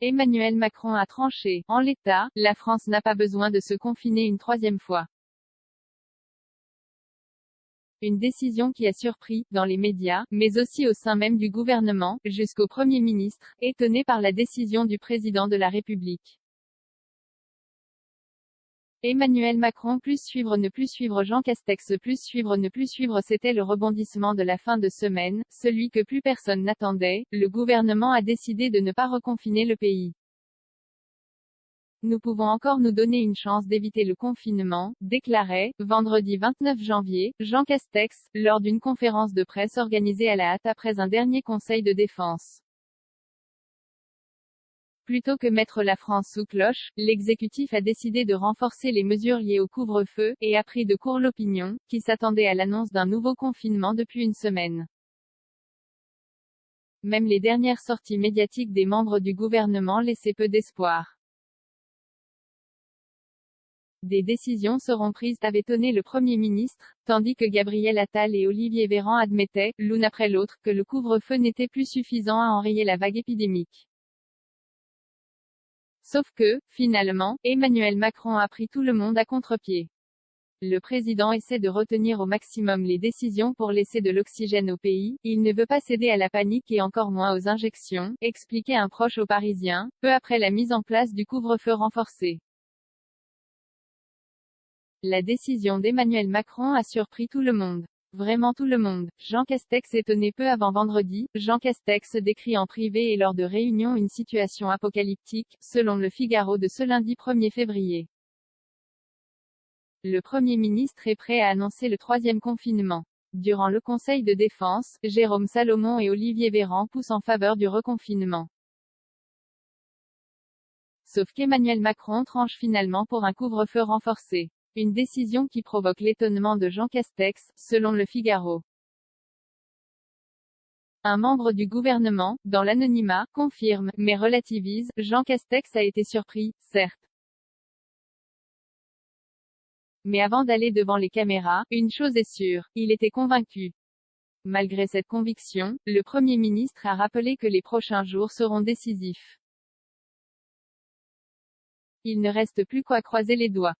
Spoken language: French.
Emmanuel Macron a tranché. En l'état, la France n'a pas besoin de se confiner une troisième fois. Une décision qui a surpris, dans les médias, mais aussi au sein même du gouvernement, jusqu'au Premier ministre, étonné par la décision du président de la République. Emmanuel Macron plus suivre ne plus suivre Jean Castex plus suivre ne plus suivre c'était le rebondissement de la fin de semaine, celui que plus personne n'attendait, le gouvernement a décidé de ne pas reconfiner le pays. Nous pouvons encore nous donner une chance d'éviter le confinement, déclarait, vendredi 29 janvier, Jean Castex, lors d'une conférence de presse organisée à la hâte après un dernier conseil de défense. Plutôt que mettre la France sous cloche, l'exécutif a décidé de renforcer les mesures liées au couvre-feu, et a pris de court l'opinion, qui s'attendait à l'annonce d'un nouveau confinement depuis une semaine. Même les dernières sorties médiatiques des membres du gouvernement laissaient peu d'espoir. Des décisions seront prises, avait étonné le Premier ministre, tandis que Gabriel Attal et Olivier Véran admettaient, l'une après l'autre, que le couvre-feu n'était plus suffisant à enrayer la vague épidémique. Sauf que, finalement, Emmanuel Macron a pris tout le monde à contre-pied. Le président essaie de retenir au maximum les décisions pour laisser de l'oxygène au pays, il ne veut pas céder à la panique et encore moins aux injections, expliquait un proche aux Parisiens, peu après la mise en place du couvre-feu renforcé. La décision d'Emmanuel Macron a surpris tout le monde. Vraiment tout le monde. Jean Castex étonné peu avant vendredi. Jean Castex décrit en privé et lors de réunions une situation apocalyptique, selon le Figaro de ce lundi 1er février. Le Premier ministre est prêt à annoncer le troisième confinement. Durant le Conseil de défense, Jérôme Salomon et Olivier Véran poussent en faveur du reconfinement. Sauf qu'Emmanuel Macron tranche finalement pour un couvre-feu renforcé. Une décision qui provoque l'étonnement de Jean Castex, selon le Figaro. Un membre du gouvernement, dans l'anonymat, confirme, mais relativise, Jean Castex a été surpris, certes. Mais avant d'aller devant les caméras, une chose est sûre, il était convaincu. Malgré cette conviction, le Premier ministre a rappelé que les prochains jours seront décisifs. Il ne reste plus qu'à croiser les doigts.